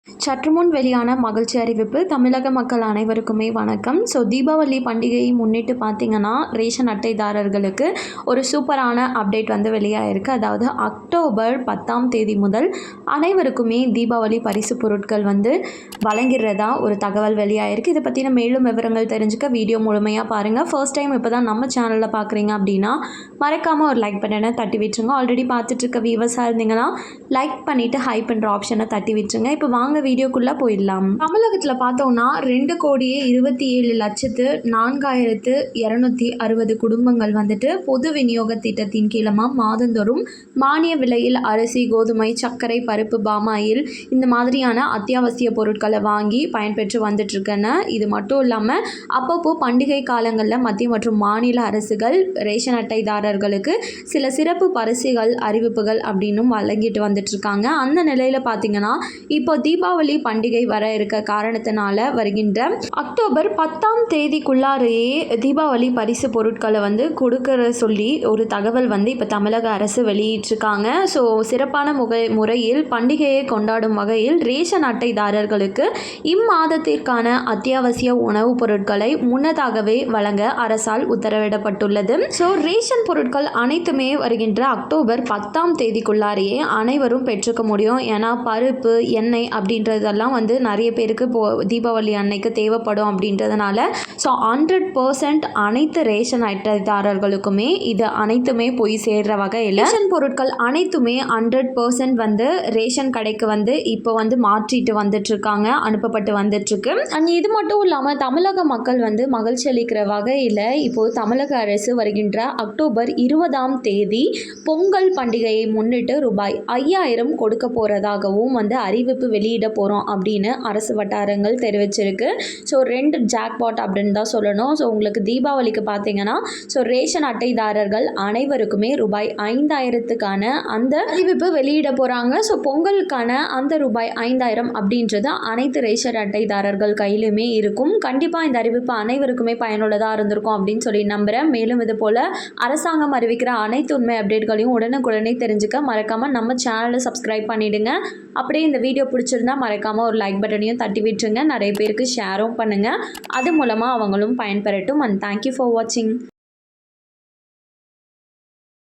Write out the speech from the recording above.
சற்று முன் வெளியான மகிழ்ச்சி அறிவிப்பு. தமிழக மக்கள் அனைவருக்குமே வணக்கம். தீபாவளி பண்டிகையை முன்னிட்டு பார்த்தீங்கன்னா ரேஷன் அட்டைதாரர்களுக்கு ஒரு சூப்பரான அப்டேட் வந்து வெளியாயிருக்கு. அதாவது அக்டோபர் 10ஆம் தேதி முதல் அனைவருக்குமே தீபாவளி பரிசு பொருட்கள் வந்து வழங்கிறதா ஒரு தகவல் வெளியாயிருக்கு. இதை பற்றின மேலும் விவரங்கள் தெரிஞ்சுக்க வீடியோ முழுமையாக பாருங்கள். ஃபர்ஸ்ட் டைம் இப்போ தான் நம்ம சேனலில் பார்க்குறீங்க அப்படின்னா மறக்காமல் ஒரு லைக் பட்டனை தட்டி விட்டுருங்க. ஆல்ரெடி பார்த்துட்டு இருக்க வியூவர்ஸாக இருந்தீங்கன்னா லைக் பண்ணிவிட்டு ஹை பண்ணுற ஆப்ஷனை தட்டி விட்டுருங்க. இப்போ வாங்க வீடியோக்குள்ளே போயிடலாம். தமிழகத்தில் பார்த்தோம்னா 2,27,47,4260 குடும்பங்கள் வந்துட்டு பொது விநியோக திட்டத்தின் கீழமாக மாதந்தோறும் மானிய விலையில் அரிசி, கோதுமை, சர்க்கரை, பருப்பு, பாமாயில் இந்த மாதிரியான அத்தியாவசிய பொருட்களை வாங்கி பயன்பெற்று வந்துட்டுருக்கேன்னு. இது மட்டும் இல்லாமல் அப்பப்போ பண்டிகை காலங்களில் மத்திய மற்றும் மாநில அரசுகள் ரேஷன் அட்டைதாரர்களுக்கு சில சிறப்பு பரிசுகள், அறிவிப்புகள் அப்படின்னும் வழங்கிட்டு வந்துட்டுருக்காங்க. அந்த நிலையில் பார்த்தீங்கன்னா இப்போ தீபாவளி பண்டிகை வர இருக்க காரணத்தினால வருகின்ற அக்டோபர் 10ஆம் தேதிக்குள்ளாரையே தீபாவளி பரிசு பொருட்களை வந்து கொடுக்கற சொல்லி ஒரு தகவல் வந்து இப்போ தமிழக அரசு வெளியிட்டிருக்காங்க. சிறப்பான முறையில் பண்டிகையை கொண்டாடும் வகையில் ரேஷன் அட்டைதாரர்களுக்கு இம்மாதத்திற்கான அத்தியாவசிய உணவுப் பொருட்களை முன்னதாகவே வழங்க அரசால் உத்தரவிடப்பட்டுள்ளது. ரேஷன் பொருட்கள் அனைத்துமே வருகின்ற அக்டோபர் 10ஆம் தேதிக்குள்ளாரையே அனைவரும் பெற்றுக்க முடியும். ஏன்னா பருப்பு, எண்ணெய் அப்படின்றதெல்லாம் வந்து நிறைய பேருக்கு தீபாவளி அன்னைக்கு தேவைப்படும் அப்படின்றதுனால 100% அனைத்து ரேஷன் அட்டைதாரர்களுக்குமே இது அனைத்துமே போய் சேர்ற வகையில் ரேஷன் பொருட்கள் அனைத்துமே 100% வந்து ரேஷன் கடைக்கு வந்து இப்போ வந்து மாற்றிட்டு வந்துட்டு இருக்காங்க, அனுப்பப்பட்டு வந்துட்டு இருக்கு. இது மட்டும் இல்லாமல் தமிழக மக்கள் வந்து மகிழ்ச்சி அளிக்கிற வகையில் இப்போது தமிழக அரசு வருகின்ற அக்டோபர் 20ஆம் தேதி பொங்கல் பண்டிகையை முன்னிட்டு ரூபாய் 5000 கொடுக்க போறதாகவும் வந்து அறிவிப்பு வெளியிட போகிறோம் அப்படின்னு அரசு வட்டாரங்கள் தெரிவிச்சிருக்கு. 2 ஜாக்பாட் அப்படின்னு தான் சொல்லணும். உங்களுக்கு தீபாவளிக்கு பார்த்தீங்கன்னா ரேஷன் அட்டைதாரர்கள் அனைவருக்குமே ரூபாய் 5000க்கான அந்த அறிவிப்பு வெளியிட போகிறாங்க. பொங்கலுக்கான அந்த ரூபாய் 5000 அப்படின்றது அனைத்து ரேஷன் அட்டைதாரர்கள் கையிலுமே இருக்கும். கண்டிப்பாக இந்த அறிவிப்பு அனைவருக்குமே பயனுள்ளதாக இருந்திருக்கும் அப்படின்னு சொல்லி நம்புகிறேன். மேலும் இது போல் அரசாங்கம் அறிவிக்கிற அனைத்து உண்மை அப்டேட்களையும் உடனுக்குடனே தெரிஞ்சுக்க மறக்காமல் நம்ம சேனலை சப்ஸ்கிரைப் பண்ணிவிடுங்க. அப்படியே இந்த வீடியோ பிடிச்சிருந்தா மறக்காமல் ஒரு லைக் பட்டனையும் தட்டி விட்டுருங்க. நிறைய பேருக்கு ஷேரும் பண்ணுங்கள். அது மூலமாக அவங்களும் பயன்பெறட்டும். அண்ட் தேங்க்யூ ஃபார் வாட்சிங்.